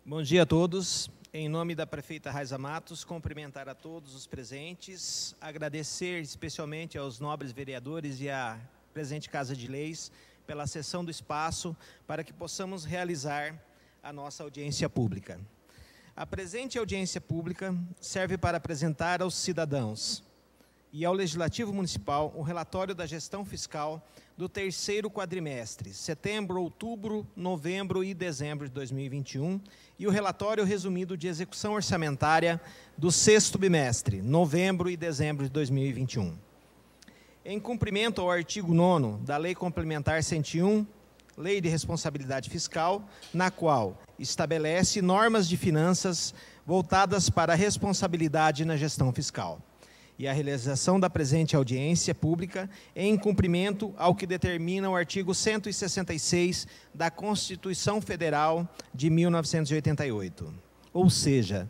Bom dia a todos. Em nome da prefeita Raiza Matos, cumprimentar a todos os presentes, agradecer especialmente aos nobres vereadores e à presente Casa de Leis pela cessão do espaço para que possamos realizar a nossa audiência pública. A presente audiência pública serve para apresentar aos cidadãos e ao Legislativo Municipal o relatório da gestão fiscal do terceiro quadrimestre, setembro, outubro, novembro e dezembro de 2021, e o relatório resumido de execução orçamentária do sexto bimestre, novembro e dezembro de 2021. Em cumprimento ao artigo 9º da Lei Complementar 101, Lei de Responsabilidade Fiscal, na qual estabelece normas de finanças voltadas para a responsabilidade na gestão fiscal, e a realização da presente audiência pública em cumprimento ao que determina o artigo 166 da Constituição Federal de 1988. Ou seja,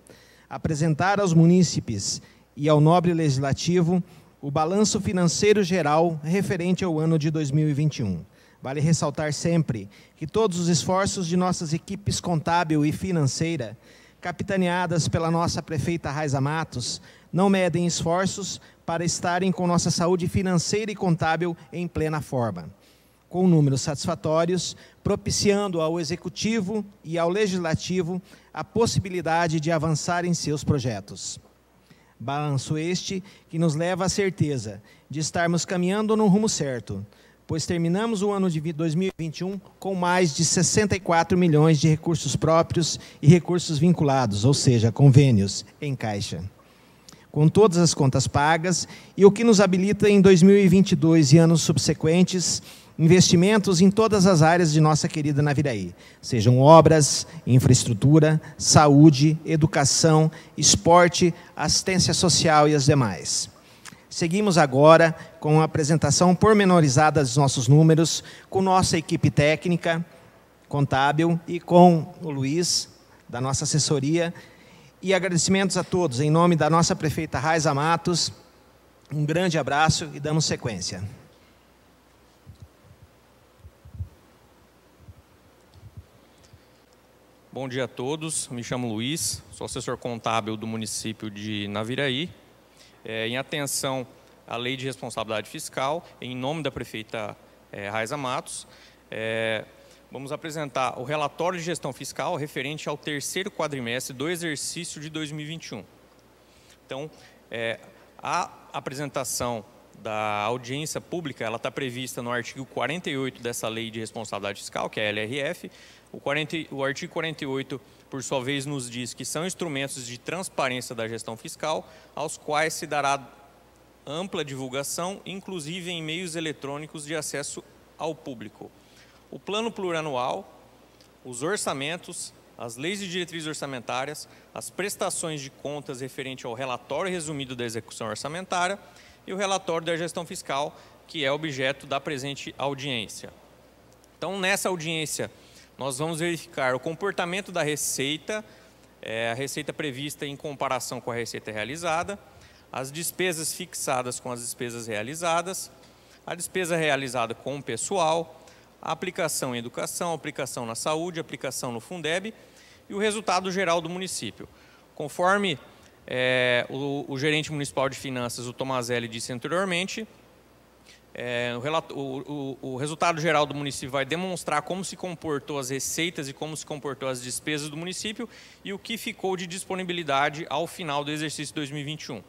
apresentar aos munícipes e ao nobre legislativo o balanço financeiro geral referente ao ano de 2021. Vale ressaltar sempre que todos os esforços de nossas equipes contábil e financeira, capitaneadas pela nossa prefeita Raiza Matos, não medem esforços para estarem com nossa saúde financeira e contábil em plena forma, com números satisfatórios, propiciando ao Executivo e ao Legislativo a possibilidade de avançar em seus projetos. Balanço este que nos leva à certeza de estarmos caminhando no rumo certo, pois terminamos o ano de 2021 com mais de 64 milhões de recursos próprios e recursos vinculados, ou seja, convênios, em caixa, com todas as contas pagas, e o que nos habilita em 2022 e anos subsequentes, investimentos em todas as áreas de nossa querida Naviraí, sejam obras, infraestrutura, saúde, educação, esporte, assistência social e as demais. Seguimos agora com a apresentação pormenorizada dos nossos números, com nossa equipe técnica, contábil e com o Luiz, da nossa assessoria. E agradecimentos a todos, em nome da nossa prefeita Raiza Matos. Um grande abraço e damos sequência. Bom dia a todos, me chamo Luiz, sou assessor contábil do município de Naviraí. Em atenção à Lei de Responsabilidade Fiscal, em nome da prefeita Raiza Matos, vamos apresentar o relatório de gestão fiscal referente ao terceiro quadrimestre do exercício de 2021. Então, a apresentação da audiência pública, ela está prevista no artigo 48 dessa Lei de Responsabilidade Fiscal, que é a LRF. O artigo 48, por sua vez, nos diz que são instrumentos de transparência da gestão fiscal, aos quais se dará ampla divulgação, inclusive em meios eletrônicos de acesso ao público. O plano plurianual, os orçamentos, as leis de diretrizes orçamentárias, as prestações de contas referente ao relatório resumido da execução orçamentária e o relatório da gestão fiscal, que é objeto da presente audiência. Então, nessa audiência, nós vamos verificar o comportamento da receita, a receita prevista em comparação com a receita realizada, as despesas fixadas com as despesas realizadas, a despesa realizada com o pessoal, a aplicação em educação, a aplicação na saúde, a aplicação no Fundeb e o resultado geral do município. Conforme o gerente municipal de finanças, o Tomazelli, disse anteriormente, o resultado geral do município vai demonstrar como se comportou as receitas e como se comportou as despesas do município e o que ficou de disponibilidade ao final do exercício 2021.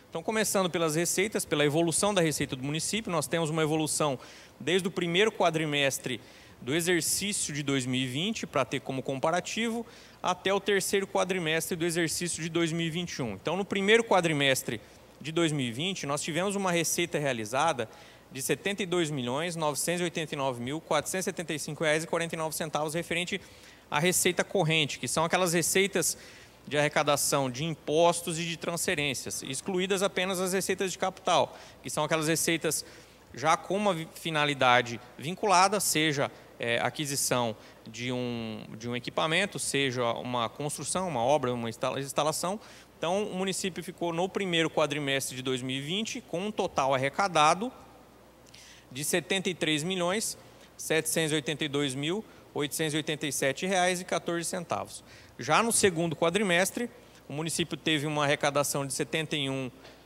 Então, começando pelas receitas, pela evolução da receita do município, nós temos uma evolução desde o primeiro quadrimestre do exercício de 2020, para ter como comparativo, até o terceiro quadrimestre do exercício de 2021. Então, no primeiro quadrimestre de 2020, nós tivemos uma receita realizada de R$ 72.989.475,49 referente à receita corrente, que são aquelas receitas de arrecadação de impostos e de transferências, excluídas apenas as receitas de capital, que são aquelas receitas já com uma finalidade vinculada, seja aquisição de um equipamento, seja uma construção, uma obra, uma instalação. Então, o município ficou no primeiro quadrimestre de 2020 com um total arrecadado de R$ 73.782.000 887,14. Já no segundo quadrimestre, o município teve uma arrecadação de R$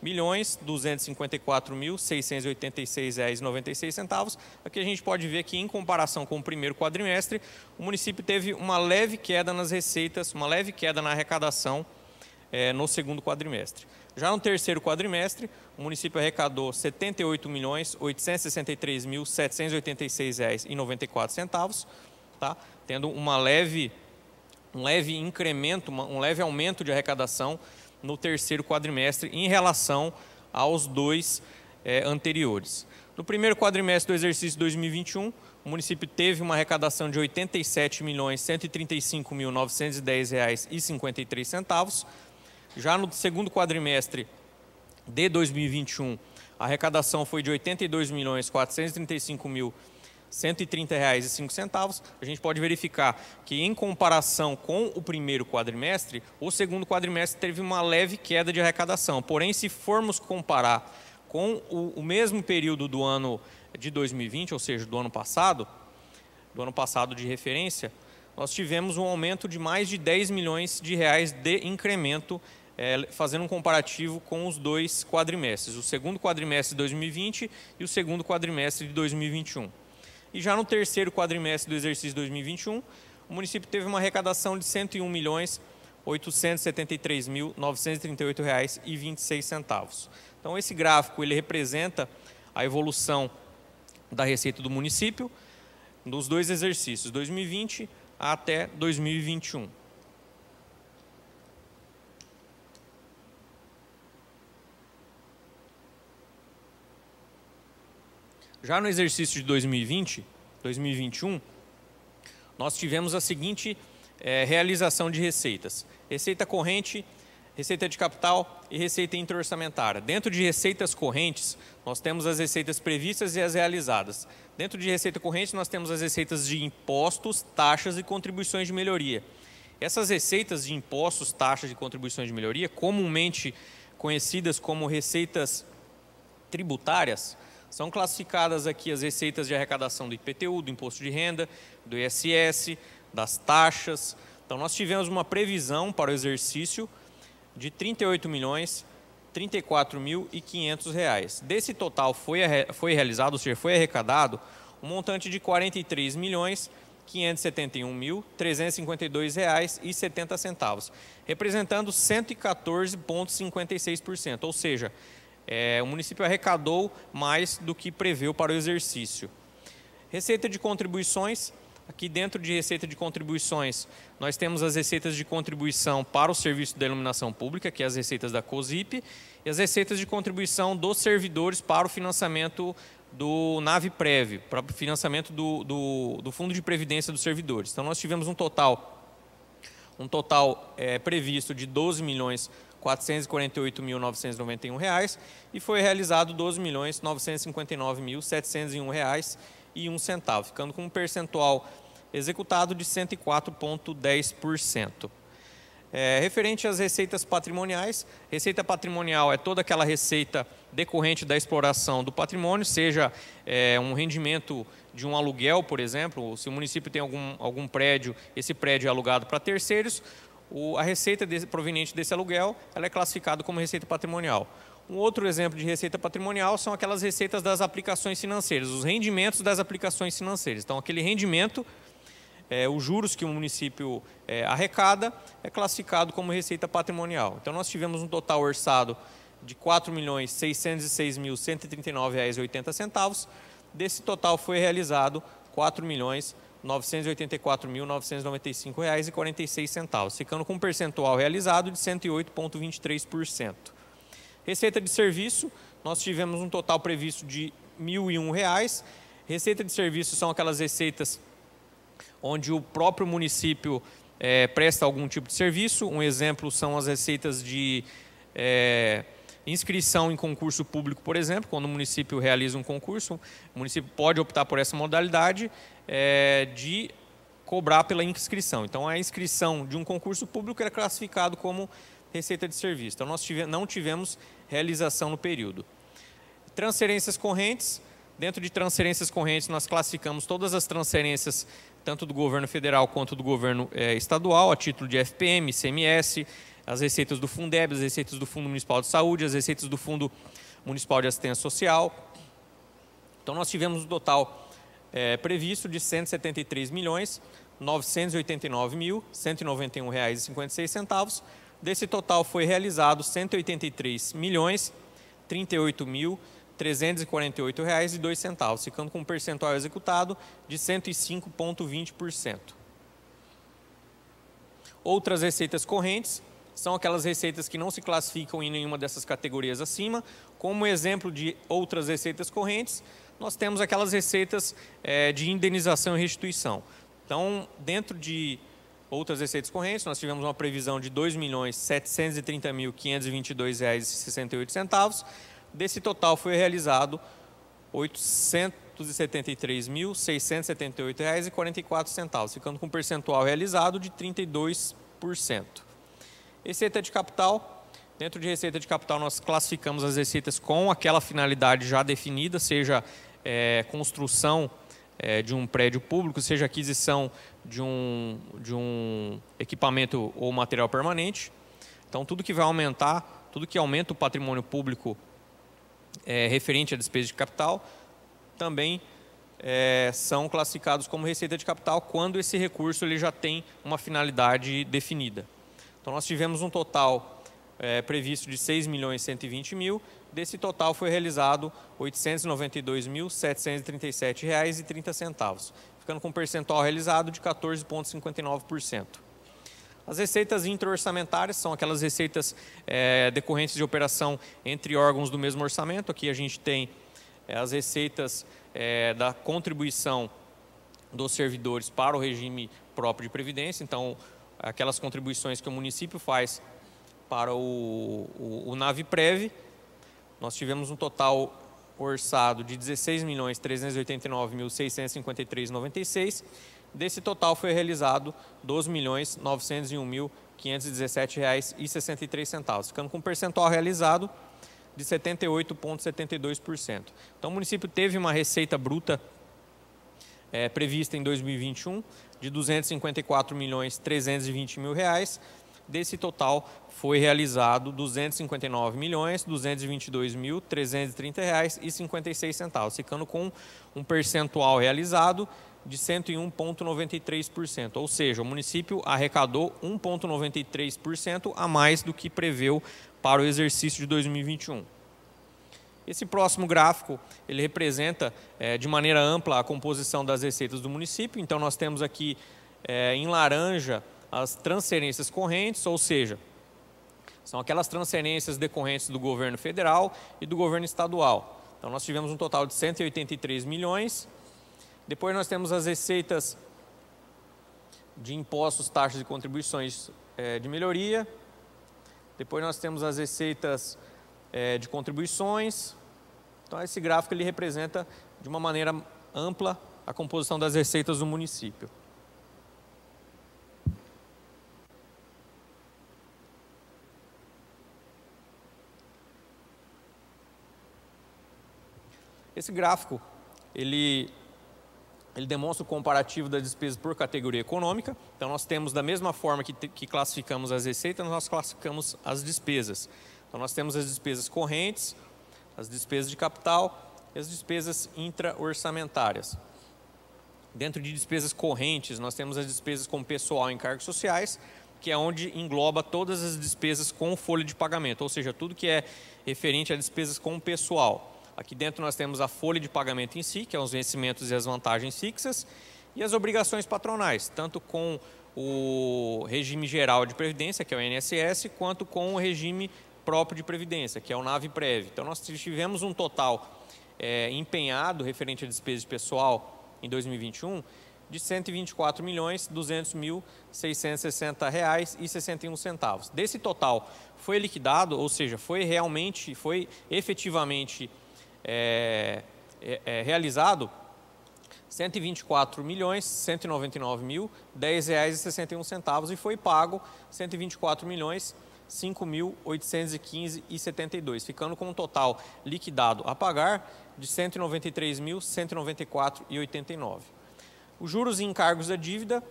71.254.686,96. Aqui a gente pode ver que, em comparação com o primeiro quadrimestre, o município teve uma leve queda nas receitas, uma leve queda na arrecadação no segundo quadrimestre. Já no terceiro quadrimestre, o município arrecadou R$ 78.863.786,94, tá? Tendo um leve incremento, um leve aumento de arrecadação no terceiro quadrimestre em relação aos dois anteriores. No primeiro quadrimestre do exercício 2021, o município teve uma arrecadação de R$ 87.135.910,53. Já no segundo quadrimestre de 2021, a arrecadação foi de R$ 82.435.130,05. A gente pode verificar que, em comparação com o primeiro quadrimestre, o segundo quadrimestre teve uma leve queda de arrecadação. Porém, se formos comparar com o mesmo período do ano de 2020, ou seja, do ano passado de referência, nós tivemos um aumento de mais de R$ 10 milhões de incremento, fazendo um comparativo com os dois quadrimestres, o segundo quadrimestre de 2020 e o segundo quadrimestre de 2021. E já no terceiro quadrimestre do exercício 2021, o município teve uma arrecadação de R$ 101.873.938,26. Então, esse gráfico ele representa a evolução da receita do município nos dois exercícios, 2020 até 2021. Já no exercício de 2021, nós tivemos a seguinte realização de receitas: receita corrente, receita de capital e receita interorçamentária. Dentro de receitas correntes, nós temos as receitas previstas e as realizadas. Dentro de receita corrente, nós temos as receitas de impostos, taxas e contribuições de melhoria. Essas receitas de impostos, taxas e contribuições de melhoria, comumente conhecidas como receitas tributárias, são classificadas aqui as receitas de arrecadação do IPTU, do Imposto de Renda, do ISS, das taxas. Então, nós tivemos uma previsão para o exercício de R$ 38.034.500. Desse total foi realizado, ou seja, foi arrecadado, um montante de R$ 43.571.352,70, representando 114,56%, ou seja, o município arrecadou mais do que preveu para o exercício. Receita de contribuições. Aqui dentro de receita de contribuições, nós temos as receitas de contribuição para o serviço da iluminação pública, que é as receitas da COSIP, e as receitas de contribuição dos servidores para o financiamento do NAVPREV, para o financiamento do Fundo de Previdência dos servidores. Então, nós tivemos um total previsto de R$ 12.448.991 e foi realizado R$ 12.959.701,01, ficando com um percentual executado de 104,10%. Referente às receitas patrimoniais, receita patrimonial é toda aquela receita decorrente da exploração do patrimônio, seja um rendimento de um aluguel, por exemplo, se o município tem algum prédio, esse prédio é alugado para terceiros, a receita proveniente desse aluguel ela é classificada como receita patrimonial. Um outro exemplo de receita patrimonial são aquelas receitas das aplicações financeiras, os rendimentos das aplicações financeiras. Então, aquele rendimento, os juros que o município arrecada, é classificado como receita patrimonial. Então, nós tivemos um total orçado de R$ 4.606.139,80. Desse total foi realizado R$ 4.984.995,46, ficando com um percentual realizado de 108,23%. Receita de serviço, nós tivemos um total previsto de R$ 1.001. Receita de serviço são aquelas receitas onde o próprio município presta algum tipo de serviço. Um exemplo são as receitas de inscrição em concurso público, por exemplo. Quando o município realiza um concurso, o município pode optar por essa modalidade de cobrar pela inscrição. Então, a inscrição de um concurso público é classificado como receita de serviço. Então, nós não tivemos realização no período. Transferências correntes, Dentro de transferências correntes, nós classificamos todas as transferências, tanto do governo federal quanto do governo estadual, a título de FPM, ICMS, as receitas do Fundeb, as receitas do Fundo Municipal de Saúde, as receitas do Fundo Municipal de Assistência Social. Então, nós tivemos um total previsto de R$ 173.989.191,56. Desse total foi realizado R$ 183.038.348,02, ficando com um percentual executado de 105,20%. Outras receitas correntes são aquelas receitas que não se classificam em nenhuma dessas categorias acima. Como exemplo de outras receitas correntes, nós temos aquelas receitas de indenização e restituição. Então, dentro de outras receitas correntes, nós tivemos uma previsão de R$ 2.730.522,68. Desse total foi realizado R$ 873.678,44, ficando com um percentual realizado de 32%. Receita de capital. Dentro de receita de capital, nós classificamos as receitas com aquela finalidade já definida, seja construção de um prédio público, seja aquisição de um equipamento ou material permanente. Então, tudo que vai aumentar, tudo que aumenta o patrimônio público referente à despesa de capital, também são classificados como receita de capital quando esse recurso ele já tem uma finalidade definida. Então, nós tivemos um total previsto de R$ 6.120.000. Desse total foi realizado R$ 892.737,30, ficando com um percentual realizado de 14,59%. As receitas intra-orçamentárias são aquelas receitas decorrentes de operação entre órgãos do mesmo orçamento. Aqui a gente tem as receitas da contribuição dos servidores para o regime próprio de previdência. Então, aquelas contribuições que o município faz para o NAVPREV. Nós tivemos um total orçado de R$ 16.389.653,96. Desse total foi realizado R$ 12.901.517,63, ficando com um percentual realizado de 78,72%. Então, o município teve uma receita bruta prevista em 2021 de R$ 254.320.000. Desse total foi realizado R$ 259.222.330,56, ficando com um percentual realizado de 101,93%, ou seja, o município arrecadou 1,93% a mais do que preveu para o exercício de 2021. Esse próximo gráfico, ele representa de maneira ampla a composição das receitas do município. Então, nós temos aqui em laranja as transferências correntes, ou seja, são aquelas transferências decorrentes do governo federal e do governo estadual. Então, nós tivemos um total de 183 milhões. Depois nós temos as receitas de impostos, taxas e contribuições de melhoria. Depois nós temos as receitas de contribuições. Então, esse gráfico ele representa de uma maneira ampla a composição das receitas do município. Esse gráfico, ele demonstra o comparativo das despesas por categoria econômica. Então, nós temos, da mesma forma que classificamos as receitas, nós classificamos as despesas. Então, nós temos as despesas correntes, as despesas de capital e as despesas intra-orçamentárias. Dentro de despesas correntes, nós temos as despesas com pessoal e encargos sociais, que é onde engloba todas as despesas com folha de pagamento, ou seja, tudo que é referente a despesas com pessoal. Aqui dentro nós temos a folha de pagamento em si, que é os vencimentos e as vantagens fixas, e as obrigações patronais, tanto com o regime geral de previdência, que é o INSS, quanto com o regime próprio de previdência, que é o NAVPREV. Então, nós tivemos um total empenhado referente à despesa de pessoal em 2021 de R$ 124.200.660,61. Desse total foi liquidado, ou seja, foi efetivamente realizado R$ 124.199.010,61 e foi pago R$ 124.005.815,72, ficando com um total liquidado a pagar de R$ 193.194,89. Os juros e encargos da dívida,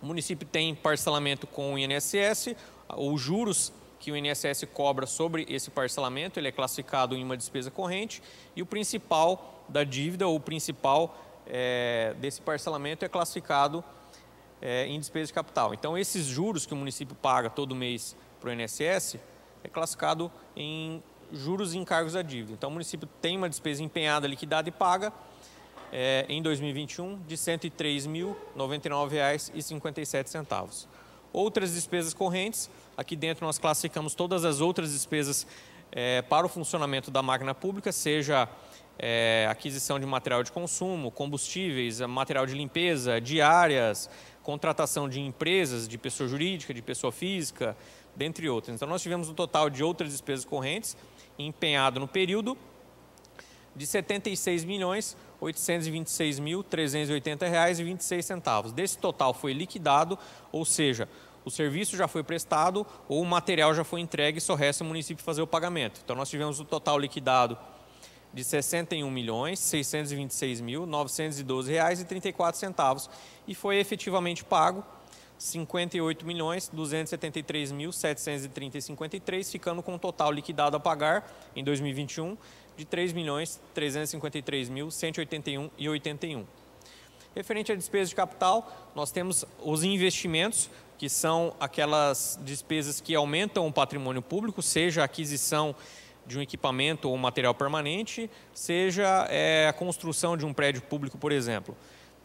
o município tem parcelamento com o INSS, os juros que o INSS cobra sobre esse parcelamento, ele é classificado em uma despesa corrente, e o principal da dívida, ou o principal desse parcelamento é classificado em despesa de capital. Então, esses juros que o município paga todo mês para o INSS é classificado em juros e encargos da dívida. Então, o município tem uma despesa empenhada, liquidada e paga em 2021 de R$ 103.099,57. Outras despesas correntes, aqui dentro nós classificamos todas as outras despesas para o funcionamento da máquina pública, seja aquisição de material de consumo, combustíveis, material de limpeza, diárias, contratação de empresas, de pessoa jurídica, de pessoa física, dentre outras. Então, nós tivemos um total de outras despesas correntes empenhado no período de R$ 76.826.380,26. Desse total foi liquidado, ou seja, o serviço já foi prestado ou o material já foi entregue e só resta o município fazer o pagamento. Então, nós tivemos o total liquidado de R$ 61.626.912,34 e foi efetivamente pago R$ 58.273.730,53, ficando com um total liquidado a pagar em 2021 de R$ 3.353.181,81. Referente à despesa de capital, nós temos os investimentos, que são aquelas despesas que aumentam o patrimônio público, seja a aquisição de um equipamento ou material permanente, seja a construção de um prédio público, por exemplo.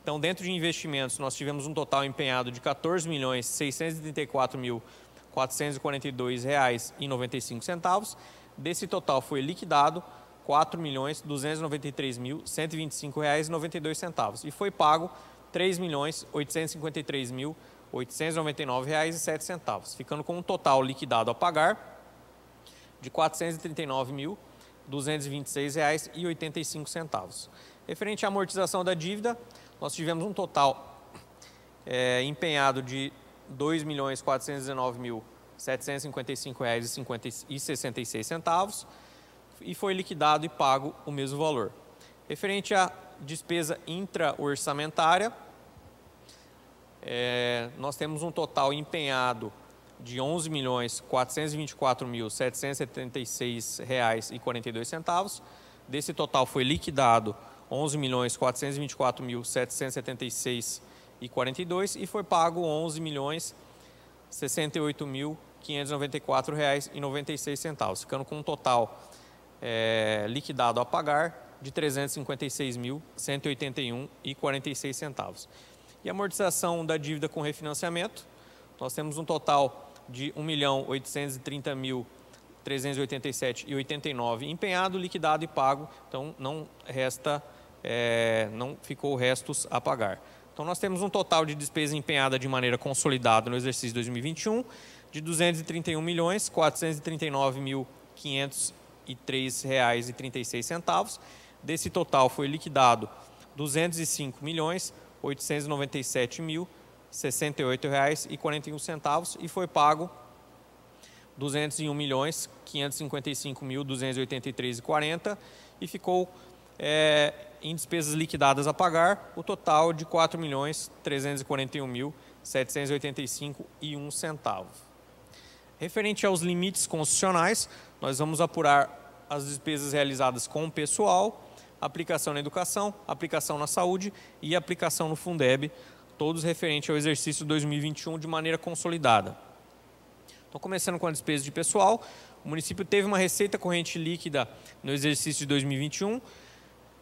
Então, dentro de investimentos, nós tivemos um total empenhado de R$ 14.634.442,95. Desse total foi liquidado R$ 4.293.125,92 e foi pago R$ 3.853.899,07, ficando com um total liquidado a pagar de R$ 439.226,85. Referente à amortização da dívida, nós tivemos um total empenhado de R$ 2.419.755,66 e foi liquidado e pago o mesmo valor. Referente à despesa intra-orçamentária, nós temos um total empenhado de R$ 11.424.776,42. Desse total foi liquidado R$ 11.424.776,42 e foi pago R$ 11.068.594,96, ficando com um total liquidado a pagar de R$ 356.181,46. E a amortização da dívida com refinanciamento, nós temos um total de R$ 1.830.387,89 empenhado, liquidado e pago, então não ficou restos a pagar. Então, nós temos um total de despesa empenhada de maneira consolidada no exercício 2021 de R$ 231.439.503,36. Desse total foi liquidado R$ 205.897.068,41 e foi pago R$ 201.555.283,40 e ficou em despesas liquidadas a pagar o total de R$ 4.341.785,01. Referente aos limites constitucionais, nós vamos apurar as despesas realizadas com o pessoal, aplicação na educação, aplicação na saúde e aplicação no Fundeb, todos referentes ao exercício 2021 de maneira consolidada. Então, começando com a despesa de pessoal, o município teve uma receita corrente líquida no exercício de 2021,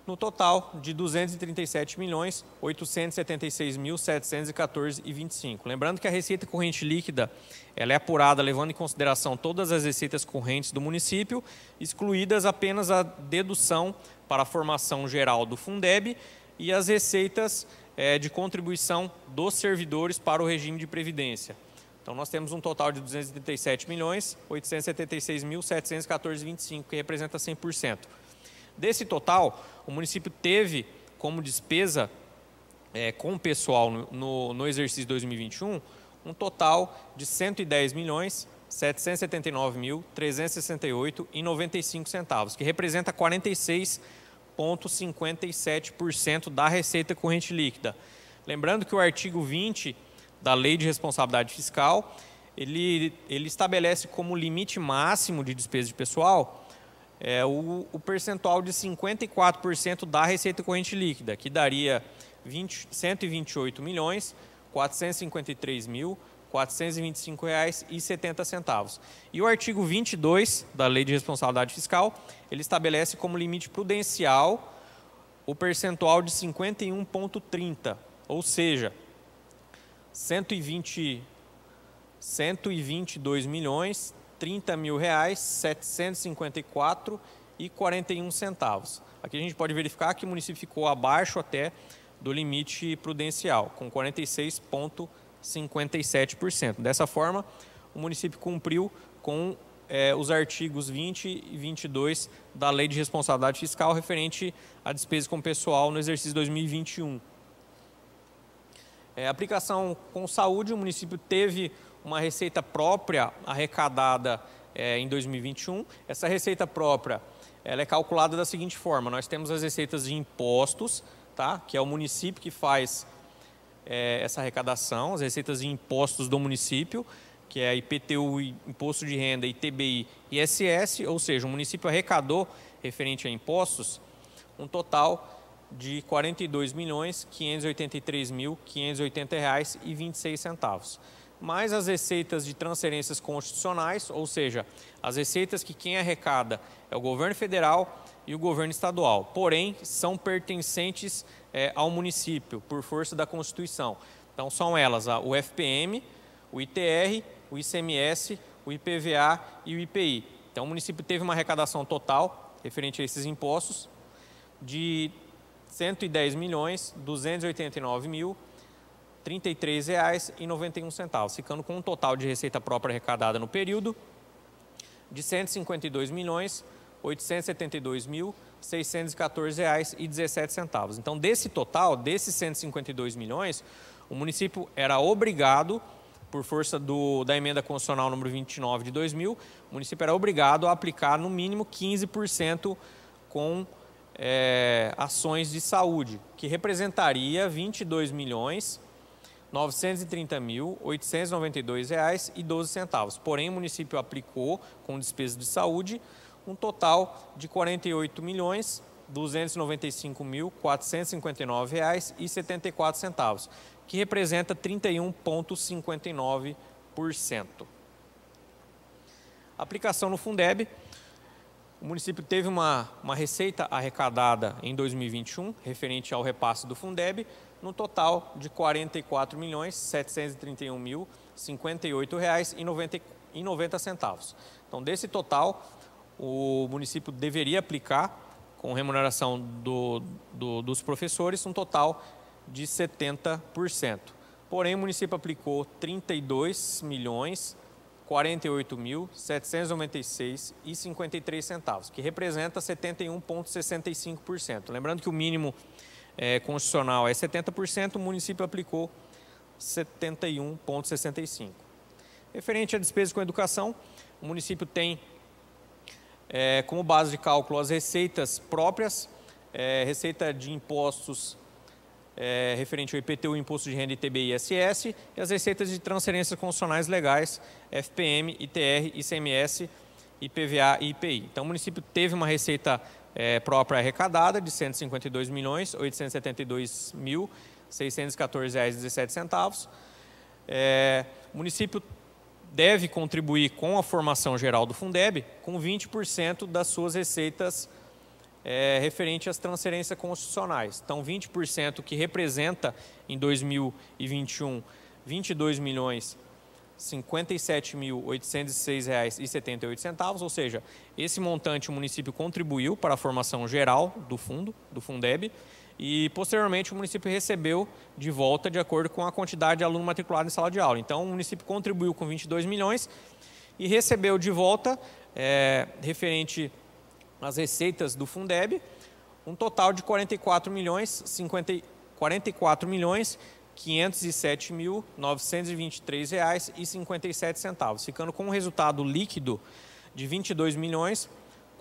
no total de R$ 237.876.714,25. Lembrando que a receita corrente líquida ela é apurada levando em consideração todas as receitas correntes do município, excluídas apenas a dedução para a formação geral do Fundeb e as receitas de contribuição dos servidores para o regime de previdência. Então, nós temos um total de R$ 237.876.714,25, que representa 100%. Desse total, o município teve como despesa com o pessoal no exercício 2021 um total de R$ 110.779.368,95, que representa 46,9% 22,57% da receita corrente líquida. Lembrando que o artigo 20 da Lei de Responsabilidade Fiscal, ele estabelece como limite máximo de despesa de pessoal o percentual de 54% da receita corrente líquida, que daria R$ 128.453.425,70. E o artigo 22 da Lei de Responsabilidade Fiscal, ele estabelece como limite prudencial o percentual de 51,30%, ou seja, R$ 122.030.754,41. Aqui a gente pode verificar que o município ficou abaixo até do limite prudencial, com 46,57%. Dessa forma, o município cumpriu com os artigos 20 e 22 da Lei de Responsabilidade Fiscal referente à despesa com pessoal no exercício 2021. Aplicação com saúde, o município teve uma receita própria arrecadada em 2021. Essa receita própria ela é calculada da seguinte forma: nós temos as receitas de impostos, tá? Que é o município que faz essa arrecadação, as receitas de impostos do município, que é IPTU, Imposto de Renda, ITBI e ISS, ou seja, o município arrecadou, referente a impostos, um total de R$ 42.583.580,26. Mais as receitas de transferências constitucionais, ou seja, as receitas que quem arrecada é o governo federal e o governo estadual, porém são pertencentes ao município por força da Constituição. Então são elas o FPM, o ITR, o ICMS, o IPVA e o IPI. Então o município teve uma arrecadação total referente a esses impostos de R$ 110.289.033,91, ficando com um total de receita própria arrecadada no período de R$ 152.872.614,17. Então, desse total, desses 152 milhões, o município era obrigado, por força da emenda constitucional número 29 de 2000, o município era obrigado a aplicar no mínimo 15% com ações de saúde, que representaria R$ 22.930.892,12. Porém, o município aplicou, com despesas de saúde, um total de R$ 48.295.459,74, que representa 31,59%. Aplicação no Fundeb. O município teve uma receita arrecadada em 2021, referente ao repasse do Fundeb, no total de R$ 44.731.058,90. Então, desse total, o município deveria aplicar, com remuneração dos professores, um total de 70%. Porém, o município aplicou R$ 32.048.796,53, que representa 71,65%. Lembrando que o mínimo constitucional é 70%, o município aplicou 71,65%. Referente à despesa com educação, o município tem como base de cálculo as receitas próprias, receita de impostos referente ao IPTU, Imposto de Renda, ITBI e ISS, e as receitas de transferências constitucionais legais, FPM, ITR, ICMS, IPVA e IPI. Então, o município teve uma receita própria arrecadada de R$ 152.872.614,17. O município deve contribuir com a formação geral do Fundeb com 20% das suas receitas referente às transferências constitucionais. Então, 20% que representa, em 2021, R$ 22.057.806,78, ou seja, esse montante o município contribuiu para a formação geral do fundo, do Fundeb, e, posteriormente, o município recebeu de volta de acordo com a quantidade de aluno matriculado em sala de aula. Então, o município contribuiu com 22 milhões e recebeu de volta, referente as receitas do Fundeb, um total de R$ 44.507.923,57, ficando com um resultado líquido de R$ 22.402.900,00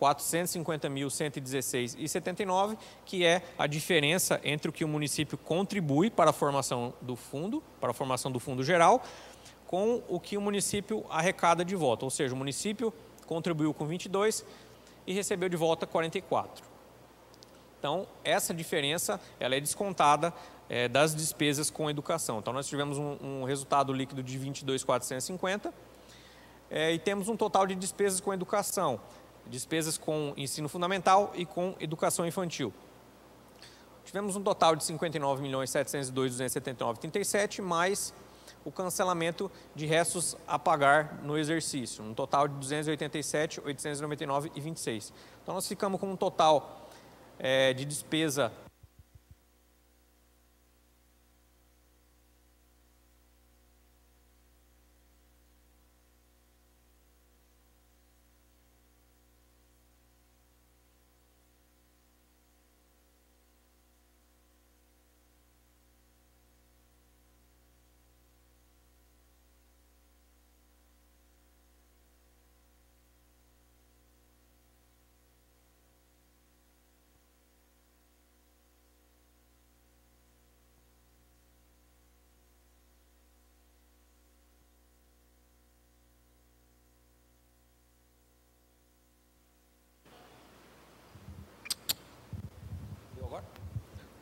450.116,79, que é a diferença entre o que o município contribui para a formação do fundo, geral, com o que o município arrecada de volta. Ou seja, o município contribuiu com 22 e recebeu de volta 44. Então, essa diferença ela é descontada das despesas com educação. Então, nós tivemos um resultado líquido de 22.450 e temos um total de despesas com educação, despesas com ensino fundamental e com educação infantil. Tivemos um total de 59.702.279,37, mais o cancelamento de restos a pagar no exercício, um total de 287.899,26. Então, nós ficamos com um total de despesa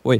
Oi.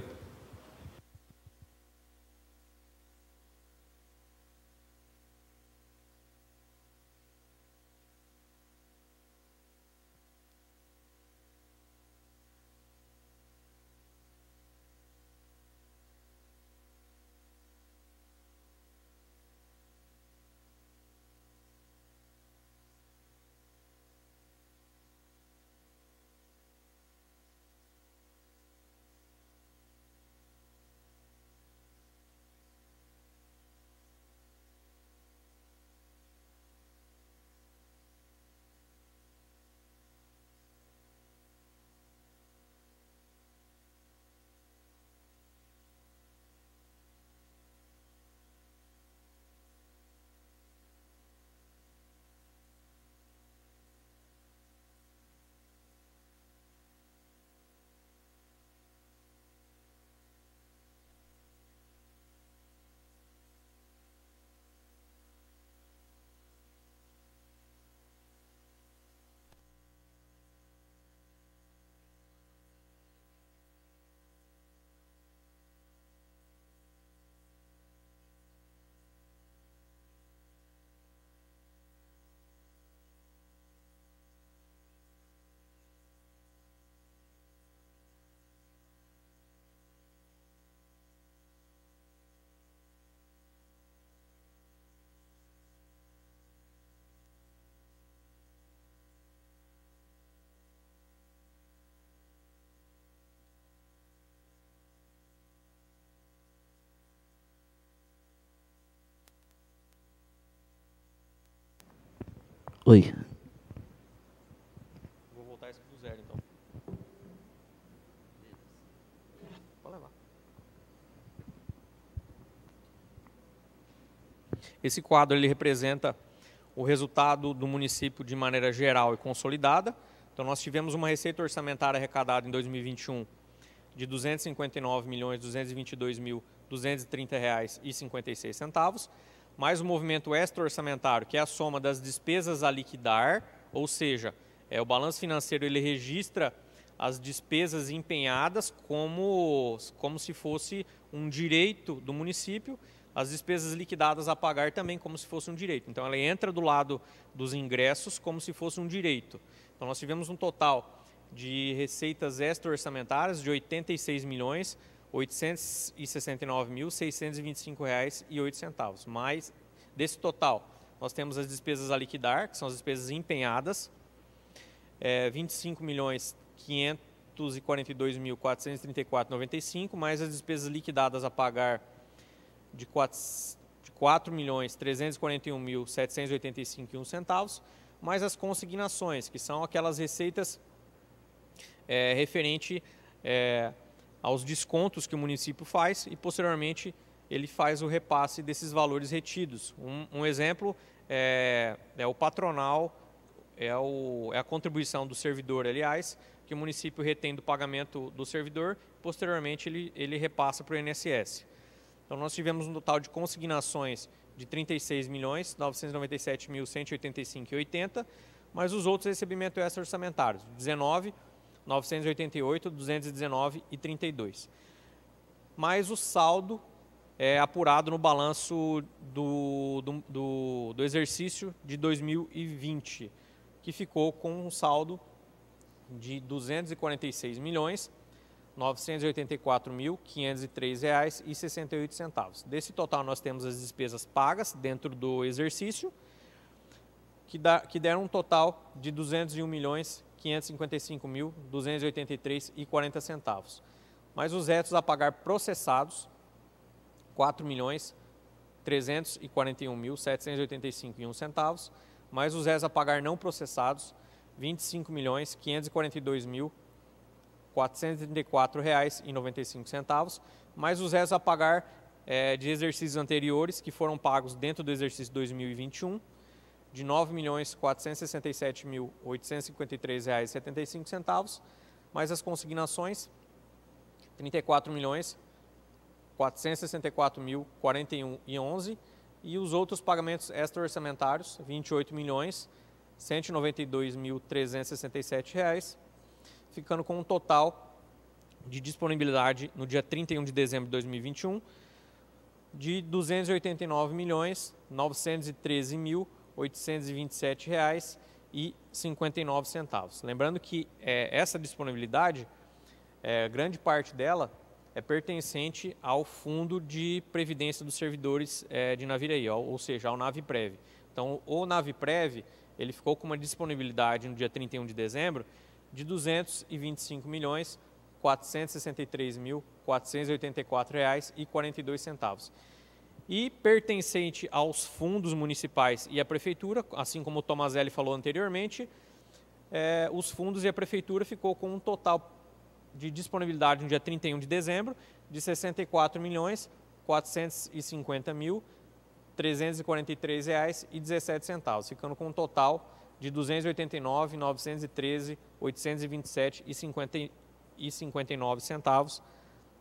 Oi. Vou voltar isso para o zero, então. Pode levar. Esse quadro ele representa o resultado do município de maneira geral e consolidada. Então, nós tivemos uma receita orçamentária arrecadada em 2021 de R$ 259.222.230,56, mais o movimento extra-orçamentário, que é a soma das despesas a liquidar, ou seja, o balanço financeiro ele registra as despesas empenhadas como se fosse um direito do município, as despesas liquidadas a pagar também como se fosse um direito. Então, ela entra do lado dos ingressos como se fosse um direito. Então, nós tivemos um total de receitas extra-orçamentárias de R$ 86.869.625,08. Mas, desse total, nós temos as despesas a liquidar, que são as despesas empenhadas, R$ 25.542.434,95, mais as despesas liquidadas a pagar de R$ 4.341.785,01, mais as consignações, que são aquelas receitas referente aos descontos que o município faz e, posteriormente, ele faz o repasse desses valores retidos. Um exemplo é o patronal é a contribuição do servidor, aliás, que o município retém do pagamento do servidor, posteriormente ele repassa para o INSS. Então nós tivemos um total de consignações de R$ 36.997.185,80, mas os outros recebimentos extra-orçamentários, 19, 988, 219 e 32. Mais o saldo apurado no balanço do exercício de 2020, que ficou com um saldo de R$ 246.984.503,68. Desse total nós temos as despesas pagas dentro do exercício, que deram um total de R$ 201.555.283,40. Mais os retos a pagar processados, R$ 4.341.785,01, mais os retos a pagar não processados, R$ 25.542.434,95, mais os retos a pagar de exercícios anteriores que foram pagos dentro do exercício 2021, de R$ 9.467.853,75, mais as consignações, R$ 34.464.041,11, e os outros pagamentos extra-orçamentários, R$ 28.192.367, ficando com um total de disponibilidade no dia 31 de dezembro de 2021 de R$ 289.913.827,59. Lembrando que essa disponibilidade, grande parte dela é pertencente ao Fundo de Previdência dos Servidores de Naviraí, ou seja, ao NAVPREV. Então, o NAVPREV, ele ficou com uma disponibilidade no dia 31 de dezembro de R$ 225.463.484,42. E pertencente aos fundos municipais e à Prefeitura, assim como o Tomazelli falou anteriormente, os fundos e a Prefeitura ficou com um total de disponibilidade no dia 31 de dezembro de R$ 64.450.343,17, ficando com um total de R$ 289.913.827,59,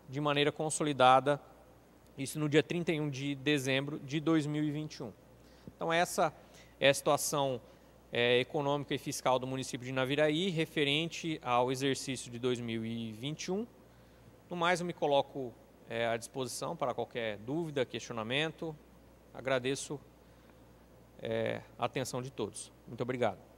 de maneira consolidada, isso no dia 31 de dezembro de 2021. Então essa é a situação econômica e fiscal do município de Naviraí, referente ao exercício de 2021. No mais, eu me coloco à disposição para qualquer dúvida, questionamento. Agradeço a atenção de todos. Muito obrigado.